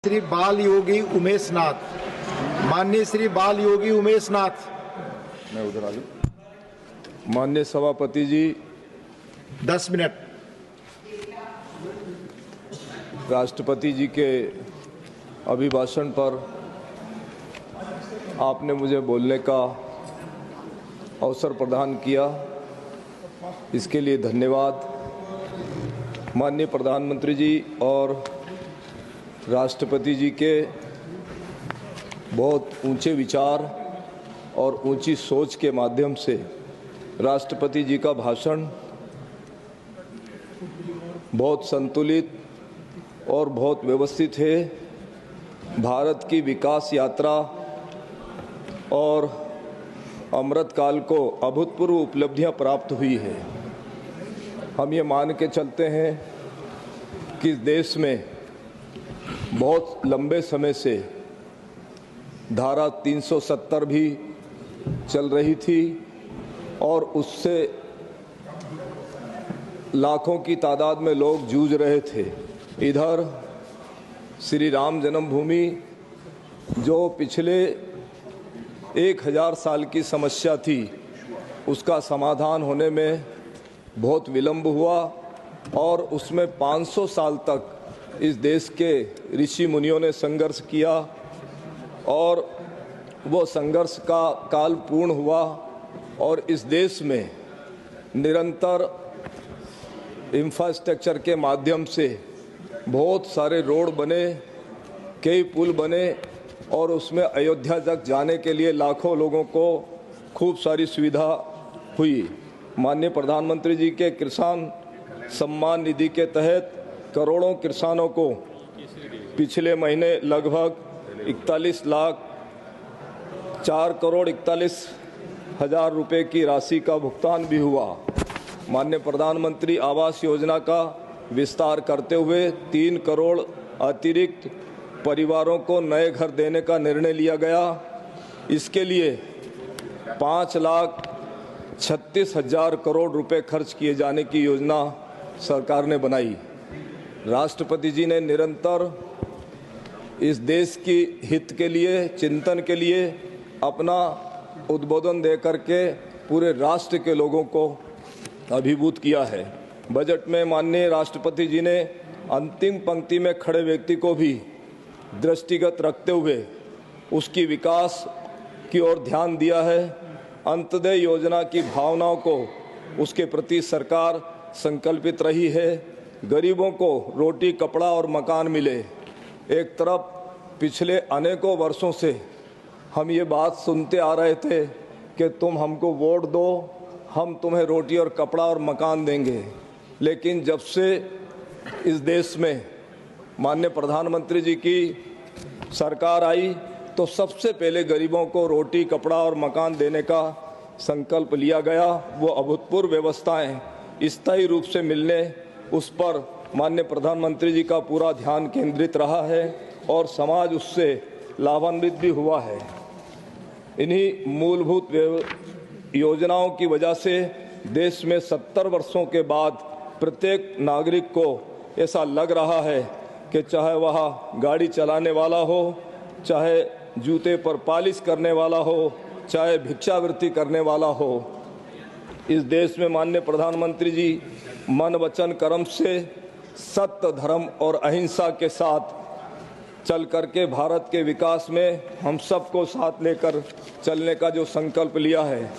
श्री बाल योगी उमेश नाथ, माननीय श्री बाल योगी उमेश नाथ। मैं उधर आ जाऊं। माननीय सभापति जी, 10 मिनट। राष्ट्रपति जी के अभिभाषण पर आपने मुझे बोलने का अवसर प्रदान किया, इसके लिए धन्यवाद। माननीय प्रधानमंत्री जी और राष्ट्रपति जी के बहुत ऊंचे विचार और ऊंची सोच के माध्यम से राष्ट्रपति जी का भाषण बहुत संतुलित और बहुत व्यवस्थित है। भारत की विकास यात्रा और अमृत काल को अभूतपूर्व उपलब्धियां प्राप्त हुई है। हम ये मान के चलते हैं कि इस देश में बहुत लंबे समय से धारा 370 भी चल रही थी और उससे लाखों की तादाद में लोग जूझ रहे थे। इधर श्री राम जन्मभूमि जो पिछले 1000 साल की समस्या थी, उसका समाधान होने में बहुत विलंब हुआ और उसमें 500 साल तक इस देश के ऋषि मुनियों ने संघर्ष किया और वो संघर्ष का काल पूर्ण हुआ और इस देश में निरंतर इंफ्रास्ट्रक्चर के माध्यम से बहुत सारे रोड बने, कई पुल बने और उसमें अयोध्या तक जाने के लिए लाखों लोगों को खूब सारी सुविधा हुई। माननीय प्रधानमंत्री जी के किसान सम्मान निधि के तहत करोड़ों किसानों को पिछले महीने लगभग 4,41,00,000 रुपए की राशि का भुगतान भी हुआ। माननीय प्रधानमंत्री आवास योजना का विस्तार करते हुए 3 करोड़ अतिरिक्त परिवारों को नए घर देने का निर्णय लिया गया। इसके लिए 5,36,000 करोड़ रुपए खर्च किए जाने की योजना सरकार ने बनाई। राष्ट्रपति जी ने निरंतर इस देश की हित के लिए, चिंतन के लिए अपना उद्बोधन दे करके पूरे राष्ट्र के लोगों को अभिभूत किया है। बजट में माननीय राष्ट्रपति जी ने अंतिम पंक्ति में खड़े व्यक्ति को भी दृष्टिगत रखते हुए उसकी विकास की ओर ध्यान दिया है। अंत्योदय योजना की भावनाओं को उसके प्रति सरकार संकल्पित रही है। गरीबों को रोटी, कपड़ा और मकान मिले। एक तरफ पिछले अनेकों वर्षों से हम ये बात सुनते आ रहे थे कि तुम हमको वोट दो, हम तुम्हें रोटी और कपड़ा और मकान देंगे, लेकिन जब से इस देश में माननीय प्रधानमंत्री जी की सरकार आई तो सबसे पहले गरीबों को रोटी, कपड़ा और मकान देने का संकल्प लिया गया। वो अभूतपूर्व व्यवस्थाएं स्थायी रूप से मिलने, उस पर माननीय प्रधानमंत्री जी का पूरा ध्यान केंद्रित रहा है और समाज उससे लाभान्वित भी हुआ है। इन्हीं मूलभूत योजनाओं की वजह से देश में 70 वर्षों के बाद प्रत्येक नागरिक को ऐसा लग रहा है कि चाहे वह गाड़ी चलाने वाला हो, चाहे जूते पर पॉलिश करने वाला हो, चाहे भिक्षावृत्ति करने वाला हो, इस देश में माननीय प्रधानमंत्री जी मन, वचन, कर्म से सत्य, धर्म और अहिंसा के साथ चल करके भारत के विकास में हम सबको साथ लेकर चलने का जो संकल्प लिया है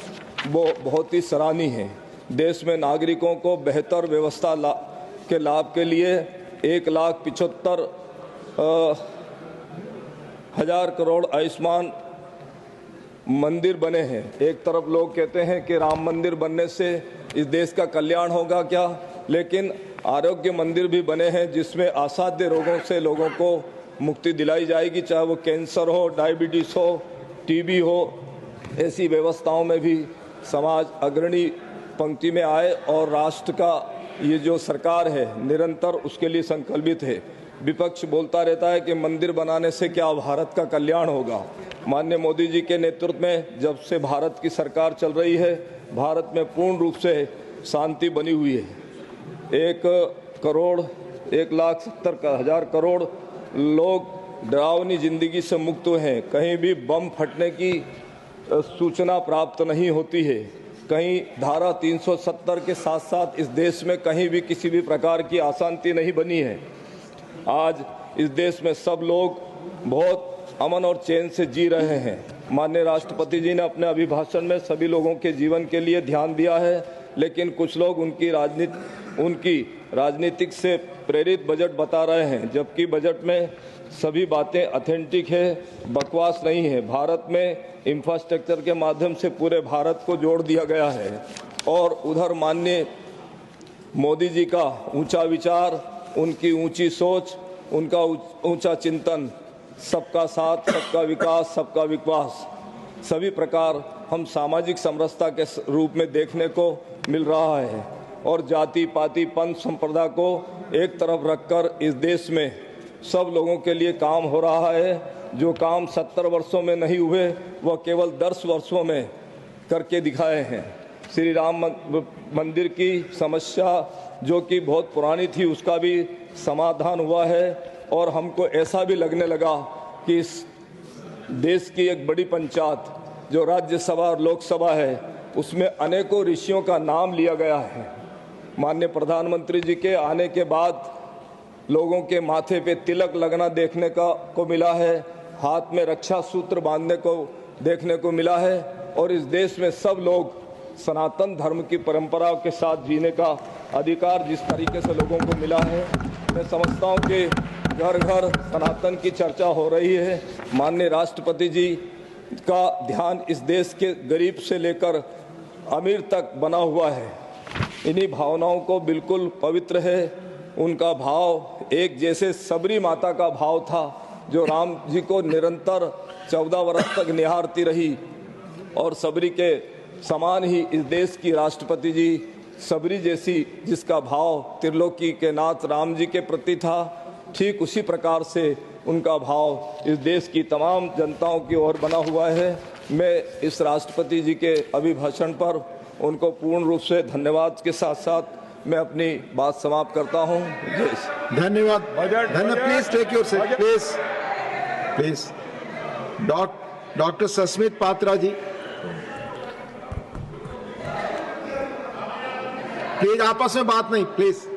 वो बहुत ही सराहनीय है। देश में नागरिकों को बेहतर व्यवस्था के लाभ के लिए 1,75,000 करोड़ आयुष्मान मंदिर बने हैं। एक तरफ लोग कहते हैं कि राम मंदिर बनने से इस देश का कल्याण होगा क्या, लेकिन आरोग्य मंदिर भी बने हैं जिसमें असाध्य रोगों से लोगों को मुक्ति दिलाई जाएगी, चाहे वो कैंसर हो, डायबिटीज हो, टीबी हो। ऐसी व्यवस्थाओं में भी समाज अग्रणी पंक्ति में आए और राष्ट्र का ये जो सरकार है निरंतर उसके लिए संकल्पित है। विपक्ष बोलता रहता है कि मंदिर बनाने से क्या भारत का कल्याण होगा। माननीय मोदी जी के नेतृत्व में जब से भारत की सरकार चल रही है, भारत में पूर्ण रूप से शांति बनी हुई है। 1,70,000 करोड़ लोग डरावनी जिंदगी से मुक्त हैं। कहीं भी बम फटने की सूचना प्राप्त नहीं होती है। कहीं धारा 370 के साथ साथ इस देश में कहीं भी किसी भी प्रकार की अशांति नहीं बनी है। आज इस देश में सब लोग बहुत अमन और चैन से जी रहे हैं। माननीय राष्ट्रपति जी ने अपने अभिभाषण में सभी लोगों के जीवन के लिए ध्यान दिया है, लेकिन कुछ लोग उनकी राजनीतिक से प्रेरित बजट बता रहे हैं, जबकि बजट में सभी बातें ऑथेंटिक है, बकवास नहीं है। भारत में इंफ्रास्ट्रक्चर के माध्यम से पूरे भारत को जोड़ दिया गया है और उधर माननीय मोदी जी का ऊंचा विचार, उनकी ऊंची सोच, उनका ऊंचा चिंतन, सबका साथ, सबका विकास, सबका विश्वास, सभी प्रकार हम सामाजिक समरसता के रूप में देखने को मिल रहा है और जाति पाति पंथ संप्रदाय को एक तरफ रखकर इस देश में सब लोगों के लिए काम हो रहा है। जो काम 70 वर्षों में नहीं हुए वह केवल 10 वर्षों में करके दिखाए हैं। श्री राम मंदिर की समस्या जो कि बहुत पुरानी थी उसका भी समाधान हुआ है और हमको ऐसा भी लगने लगा कि इस देश की एक बड़ी पंचायत जो राज्यसभा और लोकसभा है उसमें अनेकों ऋषियों का नाम लिया गया है। माननीय प्रधानमंत्री जी के आने के बाद लोगों के माथे पे तिलक लगना देखने को मिला है, हाथ में रक्षा सूत्र बांधने को देखने को मिला है और इस देश में सब लोग सनातन धर्म की परंपराओं के साथ जीने का अधिकार जिस तरीके से लोगों को मिला है, मैं समझता हूँ कि घर घर सनातन की चर्चा हो रही है। माननीय राष्ट्रपति जी का ध्यान इस देश के गरीब से लेकर अमीर तक बना हुआ है। इन्हीं भावनाओं को बिल्कुल पवित्र है। उनका भाव एक जैसे सबरी माता का भाव था जो राम जी को निरंतर 14 वर्ष तक निहारती रही और सबरी के समान ही इस देश की राष्ट्रपति जी सबरी जैसी जिसका भाव त्रिलोकी के नाथ राम जी के प्रति था, ठीक उसी प्रकार से उनका भाव इस देश की तमाम जनताओं की ओर बना हुआ है। मैं इस राष्ट्रपति जी के अभिभाषण पर उनको पूर्ण रूप से धन्यवाद के साथ साथ मैं अपनी बात समाप्त करता हूं। धन्यवाद। Please take your seat please. Doctor Sasmit Patra ji please, आपस में बात नहीं प्लीज।